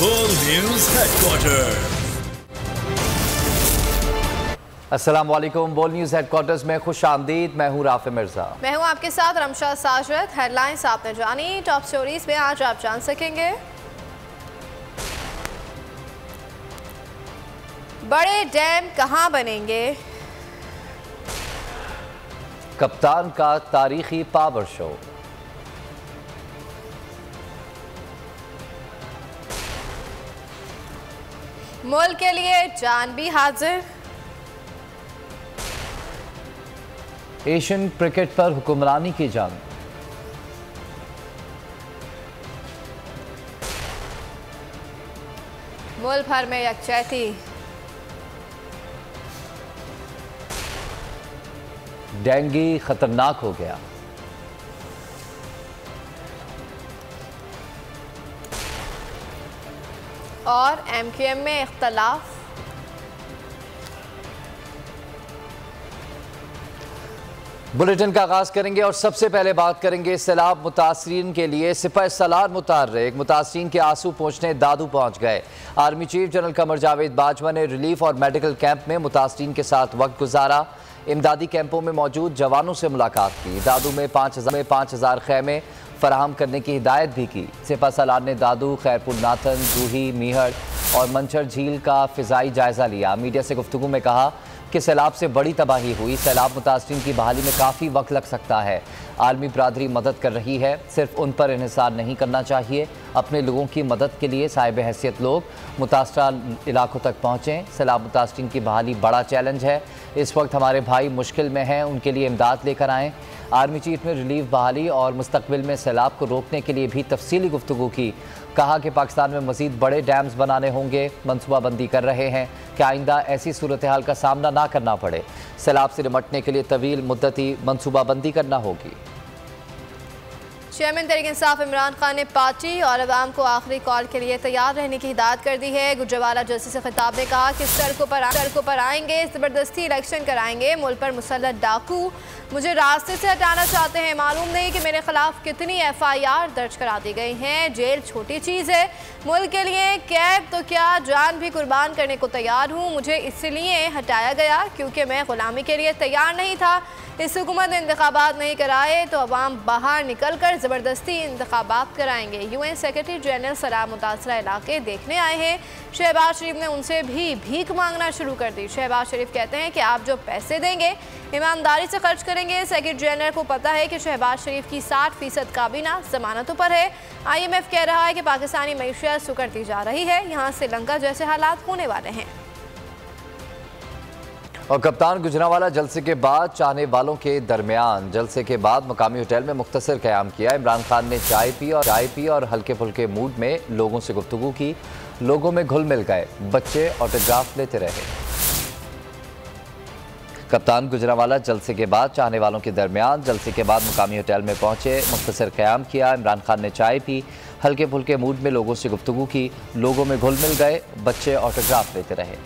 बोल news headquarter. अस्सलाम वालेकुम। बोल न्यूज़ हेडक्वार्टर्स में खुश आमदीद। मैं हूँ राफे मिर्जा। मैं हूँ आपके साथ रमशा साजिद। हेडलाइंस आपने जानी, टॉप स्टोरीज में आज आप जान सकेंगे। बड़े डैम कहाँ बनेंगे? कप्तान का तारीखी पावर शो। मुल्क के लिए जान भी हाजिर। एशियन क्रिकेट पर हुक्मरानी की जंग। मुल्क भर में यकजहती। डेंगू खतरनाक हो गया। और MQM में इख्तलाफ। बुलेटिन का आगाज करेंगे और सबसे पहले बात करेंगे सैलाब मुतासरीन के लिए सिपह सलार मुतार्रिक मुतासरीन के आंसू पहुंचने दादू पहुंच गए। Army chief general Qamar Javed Bajwa ने रिलीफ और मेडिकल कैंप में मुतासरीन के साथ वक्त गुजारा। इमदादी कैंपों में मौजूद जवानों से मुलाकात की। दादू में 5,000 खैमे फराहम करने की हिदायत भी की। सिपह सलार ने दादू, खैरपुर नाथन, जूही, मीहड़ और मंचर झील का फिजाई जायजा लिया। मीडिया से गुफ्तगू में कहा कि सैलाब से बड़ी तबाही हुई। सैलाब मुतासरीन की बहाली में काफ़ी वक्त लग सकता है। आलमी बरादरी मदद कर रही है, सिर्फ उन पर इन्हिसार नहीं करना चाहिए। अपने लोगों की मदद के लिए साहिब हैसियत लोग मुतासरा इलाकों तक पहुँचें। सैलाब मुतासरीन की बहाली बड़ा चैलेंज है। इस वक्त हमारे भाई मुश्किल में हैं, उनके लिए इमदाद लेकर आएँ। आर्मी चीफ ने रिलीफ बहाली और मुस्तकबिल में सैलाब को रोकने के लिए भी तफसीली गुफ्तगू की। कहा कि पाकिस्तान में मज़ीद बड़े डैम्स बनाने होंगे, मनसूबाबंदी कर रहे हैं कि आइंदा ऐसी सूरत हाल का सामना ना करना पड़े। सैलाब से निपटने के लिए तवील मुद्दती मनसूबाबंदी करना होगी। चेयरमैन तहरीक इंसाफ इमरान खान ने पार्टी और अवाम को आखिरी कॉल के लिए तैयार रहने की हिदायत कर दी है। गुजरावाला जलसे से खिताब में कहा कि सड़कों पर आएंगे, ज़बरदस्ती इलेक्शन कराएंगे। मुल्क पर मुसल्लत डाकू मुझे रास्ते से हटाना चाहते हैं। मालूम नहीं कि मेरे खिलाफ कितनी FIR दर्ज करा दी गई हैं। जेल छोटी चीज़ है। मुल्क के लिए कैद तो क्या जान भी कुर्बान करने को तैयार हूँ। मुझे इसलिए हटाया गया क्योंकि मैं गुलामी के लिए तैयार नहीं था। इस हुकूमत ने इंतखाबात नहीं कराए तो अवाम बाहर निकल कर ज़बरदस्ती इंतखाबात कराएंगे। UN सेक्रेटरी जनरल सलाम मुतासरा इलाके देखने आए हैं। शहबाज शरीफ ने उनसे भी भीख मांगना शुरू कर दी। शहबाज शरीफ कहते हैं कि आप जो पैसे देंगे ईमानदारी से खर्च करेंगे। सेक्रेटरी जनरल को पता है कि शहबाज शरीफ की 60% काबीना जमानतों पर है। IMF कह रहा है कि पाकिस्तानी मईशत सुकड़ती जा रही है, यहाँ श्रीलंका जैसे हालात होने वाले हैं। और कप्तान गुजरावाला जलसे के बाद चाहने वालों के दरमियान जलसे के बाद मुकामी होटल में मुख्तसर क़याम किया। इमरान खान ने चाय पी और हल्के फुल्के मूड में लोगों से गुफ्तगू की। लोगों में घुल मिल गए, बच्चे ऑटोग्राफ लेते रहे। कप्तान गुजरावाला जलसे के बाद चाहने वालों के दरमियान जलसे के बाद मुकामी होटल में पहुंचे, मुख्तसर क़याम किया। इमरान खान ने चाय पी, हल्के फुल्के मूड में लोगों से गुफ्तगू की। लोगों में घुल मिल गए, बच्चे ऑटोग्राफ लेते रहे।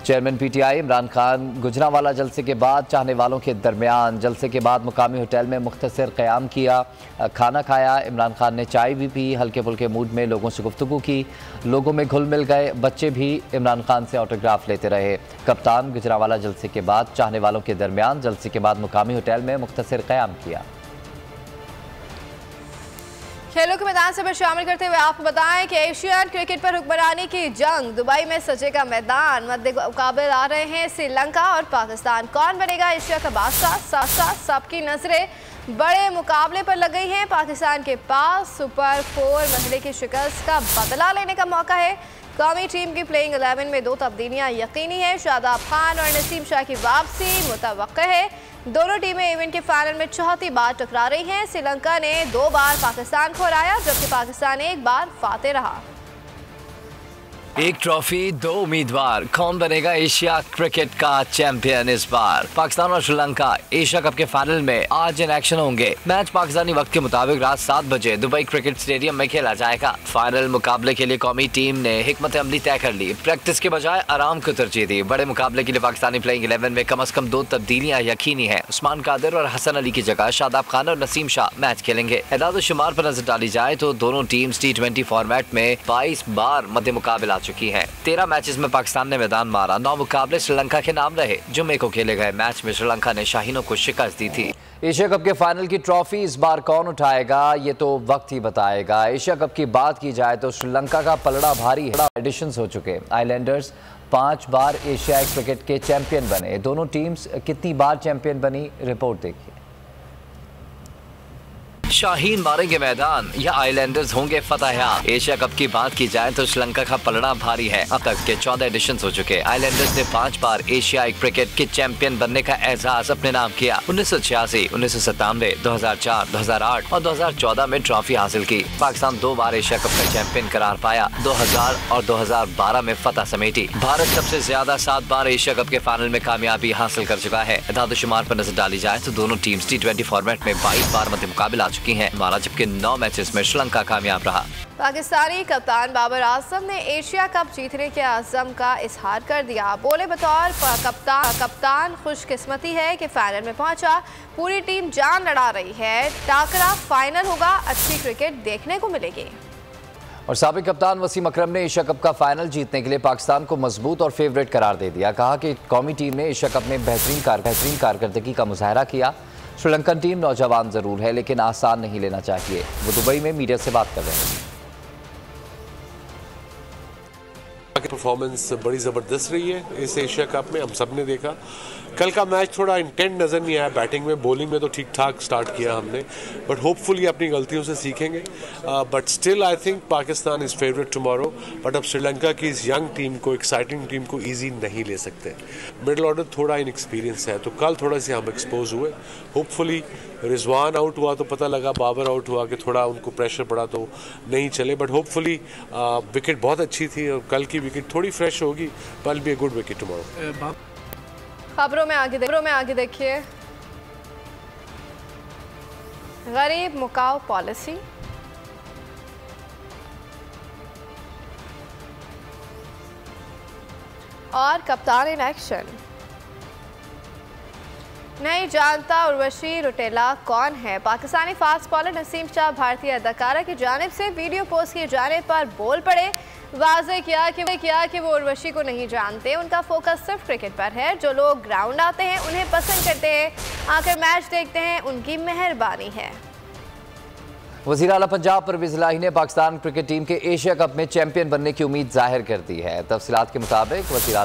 चेयरमैन PTI इमरान खान गुजरावाला जलसे के बाद चाहने वालों के दरमियान जलसे के बाद मुकामी होटल में मुख्तसर क़याम किया, खाना खाया। इमरान खान ने चाय भी पी, हल्के फुल्के मूड में लोगों से गुफ्तगू की। लोगों में घुल मिल गए, बच्चे भी इमरान खान से ऑटोग्राफ लेते रहे। कप्तान गुजरावाला जलसे के बाद चाहने वालों के दरमियान जलसे के बाद मुकामी होटल में मुख्तसर क़याम किया। खेलों के मैदान से शामिल करते हुए आपको बताएं कि एशियन क्रिकेट पर हुक्मरानी की जंग दुबई में सजेगा मैदान। मद्दे मुकाबले आ रहे हैं श्रीलंका और पाकिस्तान। कौन बनेगा एशिया का बादशाह? सबकी नजरें बड़े मुकाबले पर लग गई हैं। पाकिस्तान के पास सुपर 4 मरहले की शिकस्त का बदला लेने का मौका है। कौमी टीम की प्लेइंग 11 में 2 तब्दीलियाँ यकीनी है। शादाब खान और नसीम शाह की वापसी मुतवक्के है। दोनों टीमें इवेंट के फाइनल में चौथी बार टकरा रही हैं। श्रीलंका ने 2 बार पाकिस्तान को हराया जबकि पाकिस्तान 1 बार फाते रहा। एक ट्रॉफी, दो उम्मीदवार, कौन बनेगा एशिया क्रिकेट का चैंपियन इस बार? पाकिस्तान और श्रीलंका एशिया कप के फाइनल में आज इन एक्शन होंगे। मैच पाकिस्तानी वक्त के मुताबिक रात 7 बजे दुबई क्रिकेट स्टेडियम में खेला जाएगा। फाइनल मुकाबले के लिए कौमी टीम ने हिकमत अमली तय कर ली। प्रैक्टिस के बजाय आराम को तरजीह दी। बड़े मुकाबले के लिए पाकिस्तानी प्लेइंग 11 में कम से कम 2 तब्दीलियां यकीनी है। उस्मान कादिर और हसन अली की जगह शादाब खान और नसीम शाह मैच खेलेंगे। एदाद शुमार पर नजर डाली जाए तो दोनों टीम्स T20 फॉर्मेट में 22 बार मध्य मुकाबला चुकी है। 13 मैचेस में पाकिस्तान ने मैदान मारा। 9 मुकाबले श्रीलंका के नाम रहे। जुम्मे को खेले गए मैच में श्रीलंका ने शाहीनों को शिकस्त दी थी। एशिया कप के फाइनल की ट्रॉफी इस बार कौन उठाएगा ये तो वक्त ही बताएगा। एशिया कप की बात की जाए तो श्रीलंका का पलड़ा भारी है। एडिशंस हो चुके। आइलैंडर्स 5 बार एशियाई क्रिकेट के चैंपियन बने। दोनों टीम्स कितनी बार चैंपियन बनी, रिपोर्ट देखिए। शाहीन मारेंगे मैदान या आइलैंडर्स होंगे फतहयाब? एशिया कप की बात की जाए तो श्रीलंका का पलड़ा भारी है। अब तक के 14 एडिशंस हो चुके। आइलैंडर्स ने 5 बार एशियाई क्रिकेट के चैंपियन बनने का एजाज अपने नाम किया। 1986, 1997, 2004, 2008 और 2014 में ट्रॉफी हासिल की। पाकिस्तान 2 बार एशिया कप का चैंपियन करार पाया। 2000 और 2012 में फतह समेटी। भारत सबसे ज्यादा 7 बार एशिया कप के फाइनल में कामयाबी हासिल कर चुका है। एदाद शुमार पर नजर डाली जाए तो दोनों टीम्स T20 फॉर्मेट में 22 बार मध्य मुकाबला चुकी हैं, जबकि 9 मैचेस में श्रीलंका कामयाब रहा। पाकिस्तानी कप्तान बाबर आजम ने एशिया कप जीतने के आज़म का इजहार कर दिया। बोले बतौर कप्तान खुशकिस्मती है कि फाइनल में पहुंचा। पूरी टीम जान लड़ा रही है। टाकरा फाइनल होगा, अच्छी क्रिकेट देखने को मिलेगी। और साबिक कप्तान वसीम अकरम ने एशिया कप का फाइनल जीतने के लिए पाकिस्तान को मजबूत और फेवरेट करार दे दिया। कहा कि कौमी टीम ने एशिया कप में बेहतरीन कारकर्दगी का मुजाहरा किया। श्रीलंकन टीम नौजवान जरूर है लेकिन आसान नहीं लेना चाहिए। वो दुबई में मीडिया से बात कर रहे हैं। परफॉर्मेंस बड़ी ज़बरदस्त रही है इस एशिया कप में। हम सब ने देखा कल का मैच थोड़ा इंटेंट नज़र नहीं आया। बैटिंग में, बॉलिंग में तो ठीक ठाक स्टार्ट किया हमने, बट होपफुली अपनी गलतियों से सीखेंगे। But still I think Pakistan is favourite tomorrow. But अब श्रीलंका की इस यंग टीम को, एक्साइटिंग टीम को ईजी नहीं ले सकते। मिडल ऑर्डर थोड़ा इनएक्सपीरियंस है, तो कल थोड़ा से हम एक्सपोज हुए। होपफुली रिजवान आउट हुआ तो पता लगा, बाबर आउट हुआ कि थोड़ा उनको प्रेशर पड़ा तो नहीं चले। बट होपफुली विकेट बहुत अच्छी थी और कल की विकेट थोड़ी फ्रेश होगी। Will be a good wicket tomorrow. खबरों में आगे देखिए। गरीब मुकाव पॉलिसी, और कप्तान इन एक्शन। नहीं जानता उर्वशी रुटेला कौन है? पाकिस्तानी फास्ट बॉलर नसीम शाह भारतीय अदाकारा की जानिब से वीडियो पोस्ट किए जाने पर बोल पड़े। वाज़ेह किया कि वो उर्वशी को नहीं जानते। उनका फोकस सिर्फ क्रिकेट पर है। जो लोग ग्राउंड आते हैं उन्हें पसंद करते हैं, आकर मैच देखते हैं, उनकी मेहरबानी है। वज़ीर आला पंजाब परवेज़ इलाही ने पाकिस्तान क्रिकेट टीम के एशिया कप में चैंपियन बनने की उम्मीद जाहिर कर दी है। तफसीलात के मुताबिक वज़ीर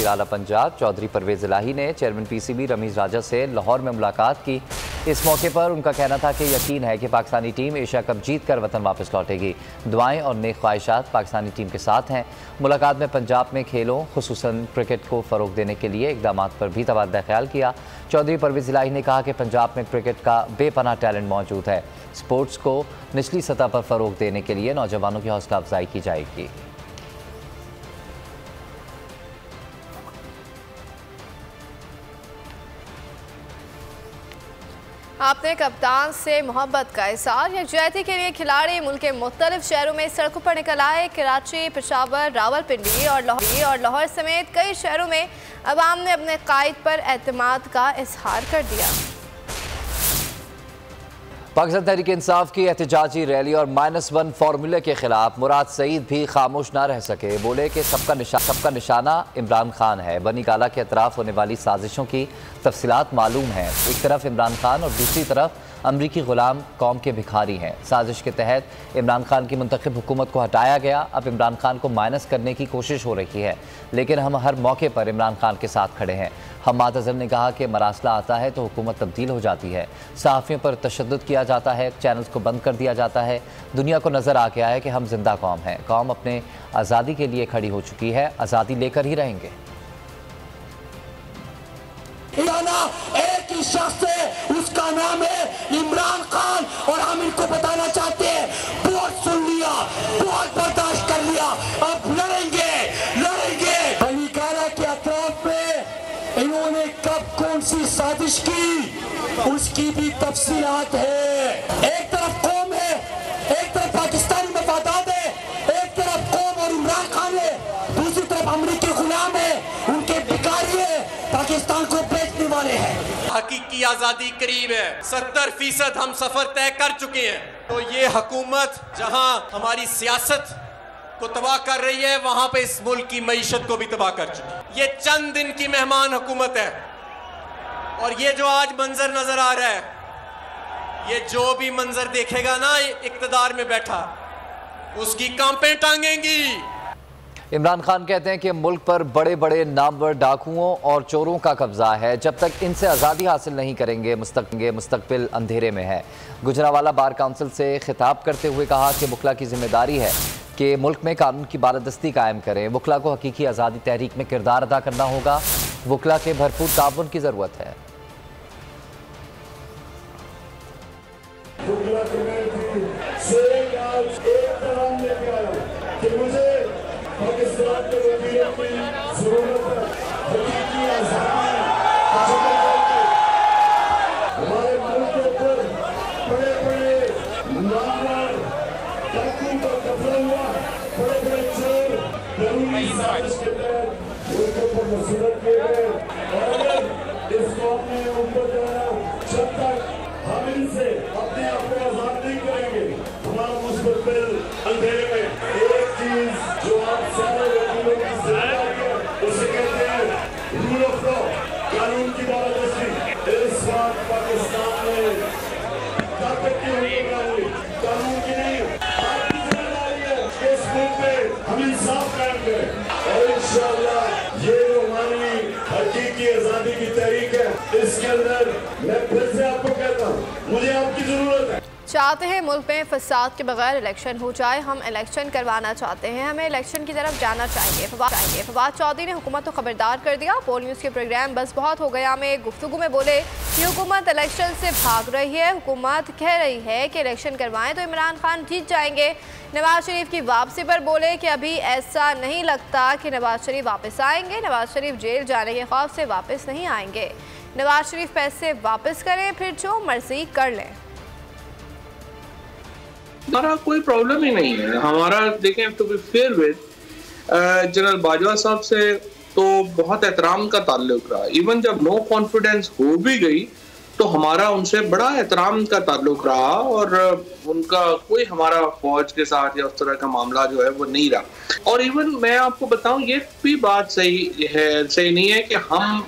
आला पंजाब चौधरी परवेज़ इलाही ने चेयरमैन PCB रमीज़ राजा से लाहौर में मुलाकात की। इस मौके पर उनका कहना था कि यकीन है कि पाकिस्तानी टीम एशिया कप जीत कर वतन वापस लौटेगी। दुआएं और नेक ख्वाहिशात पाकिस्तानी टीम के साथ हैं। मुलाकात में पंजाब में खेलों, खुसूसन क्रिकेट को फ़रोग देने के लिए इक़दामात पर भी तबादला ख्याल किया। चौधरी परवेज़ इलाही ने कहा कि पंजाब में क्रिकेट का बेपनाह टैलेंट मौजूद है। स्पोर्ट्स को निचली सतह पर फ़रोग देने के लिए नौजवानों की हौसला अफजाई की जाएगी। आपने कप्तान से मोहब्बत का इज़हार। यकजहती के लिए खिलाड़ी मुल्क के मुख्तलिफ शहरों में सड़कों पर निकल आए। कराची, पेशावर, रावलपिंडी और लाहौर समेत कई शहरों में अवाम ने अपने कायद पर एतमाद का इज़हार कर दिया। पाकिस्तान तहरीक इंसाफ की एहतजाजी रैली और -1 फार्मूले के खिलाफ मुराद सईद भी खामोश ना रह सके। बोले कि सबका निशाना इमरान खान है। बनी काला के अतराफ होने वाली साजिशों की तफसीलात मालूम है। एक तरफ इमरान खान और दूसरी तरफ अमरीकी गुलाम कौम के भिखारी हैं। साजिश के तहत इमरान खान की मुंतखब हुकूमत को हटाया गया। अब इमरान खान को माइनस करने की कोशिश हो रही है, लेकिन हम हर मौके पर इमरान खान के साथ खड़े हैं। हम्माद अज़हर ने कहा कि मरासला आता है तो हुकूमत तब्दील हो जाती है। सहाफ़ियों पर तशद्दुद किया जाता है, चैनल्स को बंद कर दिया जाता है। दुनिया को नज़र आ गया है कि हम जिंदा कौम हैं। कौम अपने आज़ादी के लिए खड़ी हो चुकी है, आज़ादी लेकर ही रहेंगे। एक ही शख्स है, उसका नाम है इमरान खान, और हम इनको बताना चाहते हैं बहुत सुन लिया, बहुत बर्दाश्त कर लिया, अब लड़ेंगे। साजिश की उसकी भी तफसीलात है। एक तरफ कौम है, एक तरफ पाकिस्तानी मफादात है, एक तरफ कौम और इमरान खान है, दूसरी तरफ अमरीकी गुलाम है, उनके भिखारी है, पाकिस्तान को बेचने वाले हैं। हकीकी आज़ादी करीब है, 70% हम सफर तय कर चुके हैं। तो ये हुकूमत जहां हमारी सियासत को तबाह कर रही है, वहां पे इस मुल्क की मईशत को भी तबाह कर चुकी है। ये चंद दिन की मेहमान हुकूमत है और ये जो आज मंजर नजर आ रहा है, ये जो भी मंजर देखेगा ना इक्तदार में बैठा, उसकी कांपें टांगेंगी। इमरान खान कहते हैं कि मुल्क पर बड़े बड़े नामवर डाकुओं और चोरों का कब्जा है। जब तक इनसे आज़ादी हासिल नहीं करेंगे मुस्तकबिल अंधेरे में है। गुजरावाला बार काउंसिल से खिताब करते हुए कहा कि वकला की जिम्मेदारी है कि मुल्क में कानून की बालादस्ती कायम करें। वकला को हकीकी आज़ादी तहरीक में किरदार अदा करना होगा। वकला के भरपूर ताउन की ज़रूरत है। पाकिस्तान के वकीलों की जरूरत है, हकीकी आज़ादी हमारे मुल्क के ऊपर बड़े बड़े नामवर डाकू का कब्जा हुआ, बड़े बड़े चोर जरूरी साजिश के तहत मुल्क पर मुसीबत किए गए और अगर इस कौम ने उनको जो है जब तक हम इनसे अपने आप को आज़ाद नहीं करेंगे, हमारा मुस्तकबिल अंधेरे में। एक चीज जो आप सारे वकीलों की जिम्मेदारी है, उसे कहते हैं रूल ऑफ लॉ, कानून की बालादस्ती। इस बात पाकिस्तान में ताकत की हुक्मरानी, कानून की नहीं, आपकी जिम्मेदारी है कि इस मुल्क में हम इंसाफ कायम करें और इंशाअल्लाह ये जो हमारी हकीकी आज़ादी की तहरीक है, इसके अंदर मैं फिर से आपको कहता हूँ, मुझे आपकी जरूरत है। चाहते हैं मुल्क में फसाद के बगैर इलेक्शन हो जाए। हम इलेक्शन करवाना चाहते हैं, हमें इलेक्शन की तरफ जाना चाहिए। फवाद चौधरी ने हुकूमत को खबरदार कर दिया। पोल न्यूज़ के प्रोग्राम बस बहुत हो गया में गुफ्तगू में बोले कि हुकूमत इलेक्शन से भाग रही है। हुकूमत कह रही है कि इलेक्शन करवाएं तो इमरान खान जीत जाएंगे। नवाज शरीफ की वापसी पर बोले कि अभी ऐसा नहीं लगता कि नवाज शरीफ वापस आएंगे। नवाज शरीफ जेल जाने के खौफ से वापस नहीं आएंगे। नवाज शरीफ पैसे वापस करें, फिर जो मर्जी कर लें। हमारा कोई प्रॉब्लम ही नहीं है। हमारा देखें to be fair with general Bajwa साहब से तो बहुत एहतराम का ताल्लुक रहा। इवन जब नो कॉन्फिडेंस हो भी गई तो हमारा उनसे बड़ा एहतराम का ताल्लुक रहा और उनका कोई हमारा फौज के साथ या उस तरह का मामला जो है वो नहीं रहा। और इवन मैं आपको बताऊं ये भी बात सही नहीं है कि हम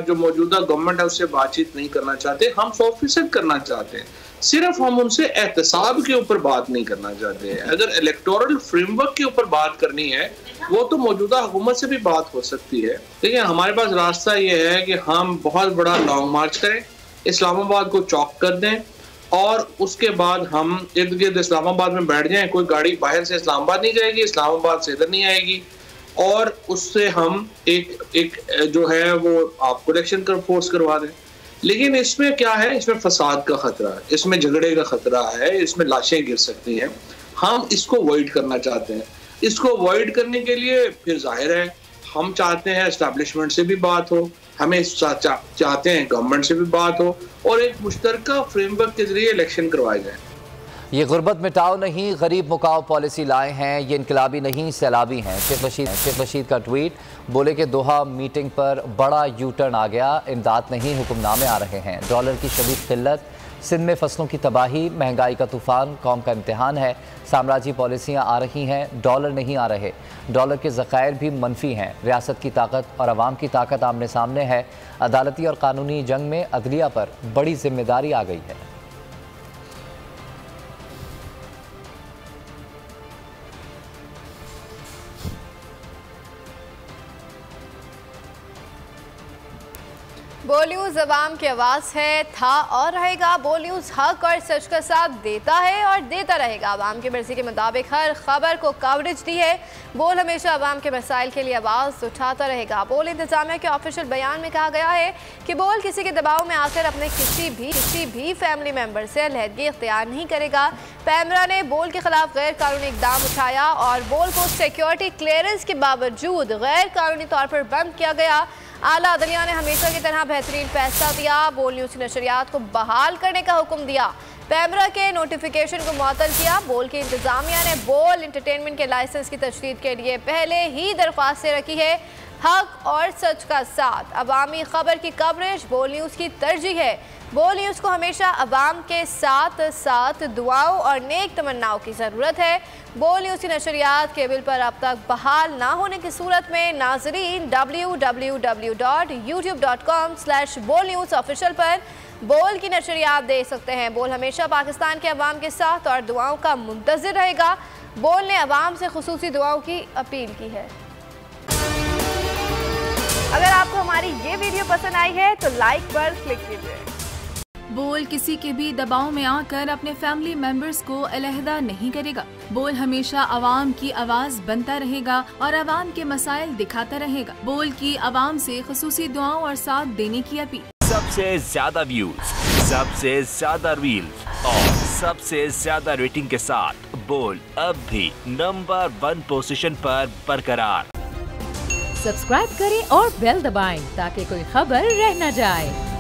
जो मौजूदा गवर्नमेंट है उससे बातचीत नहीं करना चाहते। हम 100% करना चाहते हैं, सिर्फ हम उनसे एहतसाब के ऊपर बात नहीं करना चाहते हैं। अगर इलेक्टोरल फ्रेमवर्क के ऊपर बात करनी है वो तो मौजूदा हुकूमत से भी बात हो सकती है। देखिए हमारे पास रास्ता ये है कि हम बहुत बड़ा लॉन्ग मार्च करें, इस्लामाबाद को चौक कर दें और उसके बाद हम इर्द गिर्द इस्लामाबाद में बैठ जाएं। कोई गाड़ी बाहर से इस्लामाबाद नहीं जाएगी, इस्लामाबाद से इधर नहीं आएगी और उससे हम एक जो है वो आपको इलेक्शन कर फोर्स करवा दें। लेकिन इसमें क्या है, इसमें फसाद का खतरा है, इसमें झगड़े का खतरा है, इसमें लाशें गिर सकती हैं। हम इसको अवॉइड करना चाहते हैं। इसको अवॉइड करने के लिए फिर जाहिर है हम चाहते हैं एस्टैब्लिशमेंट से भी बात हो, हमें चाहते हैं गवर्नमेंट से भी बात हो और एक मुश्तरका फ्रेमवर्क के जरिए इलेक्शन करवाए जाए। ये गुर्बत मिटाओ नहीं गरीब मुकाओ पॉलिसी लाए हैं, ये इनकलाबी नहीं सैलाबी हैं। शेख रशीद का ट्वीट, बोले कि दोहा मीटिंग पर बड़ा यू टर्न आ गया, इमदाद नहीं हुक्मनामे आ रहे हैं। डॉलर की शदीद किल्लत, सिंध में फसलों की तबाही, महंगाई का तूफान कौम का इम्तिहान है। साम्राज्य पॉलिसियाँ आ रही हैं, डॉलर नहीं आ रहे। डॉलर के ज़खायर भी मनफी हैं। रियासत की ताकत और अवाम की ताकत आमने सामने है। अदालती और कानूनी जंग में अदलिया पर बड़ी जिम्मेदारी आ गई है। बोल न्यूज़ अवाम की आवाज़ है, था और रहेगा। बोल न्यूज़ हक और सच का साथ देता है और देता रहेगा। अवाम की मर्जी के मुताबिक हर खबर को कवरेज दी है। बोल हमेशा अवाम के मसाइल के लिए आवाज़ उठाता रहेगा। बोल इंतजामिया के ऑफिशियल बयान में कहा गया है कि बोल किसी के दबाव में आकर अपने किसी भी फैमिली मेम्बर से अलहदगी इख्तियार नहीं करेगा। पैमरा ने बोल के खिलाफ गैर कानूनी इकदाम उठाया और बोल को सिक्योरिटी क्लियरेंस के बावजूद गैर कानूनी तौर पर बंद किया गया। आला अदलिया ने हमेशा की तरह बेहतरीन फैसला दिया। बोल न्यूज़ की नशरियात को बहाल करने का हुक्म दिया। पैमरा के नोटिफिकेशन को मुअत्तल किया। बोल की इंतजामिया ने बोल इंटरटेनमेंट के लाइसेंस की तजदीद के लिए पहले ही दरख्वास्तें रखी है। हक और सच का साथ अवामी खबर की कवरेज बोल न्यूज़ की तरजीह है। बोल न्यूज़ को हमेशा अवाम के साथ साथ दुआओं और नेक तमन्नाओं की ज़रूरत है। बोल न्यूज़ की नशरियात केबल पर अब तक बहाल ना होने की सूरत में नाजरीन www.youtube.com/बोल-न्यूज़ ऑफिशियल पर बोल की नशरियात देख सकते हैं। बोल हमेशा पाकिस्तान के अवाम के साथ और दुआओं का मुंतज़िर रहेगा। बोल ने अवाम से खुसूसी दुआओं की अपील की है। अगर आपको हमारी ये वीडियो पसंद आई है तो लाइक पर क्लिक कीजिए। बोल किसी के भी दबाव में आकर अपने फैमिली मेंबर्स को अलहदा नहीं करेगा। बोल हमेशा अवाम की आवाज बनता रहेगा और अवाम के मसाइल दिखाता रहेगा। बोल की अवाम से खुसूसी दुआओं और साथ देने की अपील। सबसे ज्यादा व्यूज, सबसे ज्यादा रील्स और सबसे ज्यादा रेटिंग के साथ बोल अब भी नंबर 1 पोजीशन पर बरकरार। सब्सक्राइब करें और बेल दबाएं ताकि कोई खबर रह न जाए।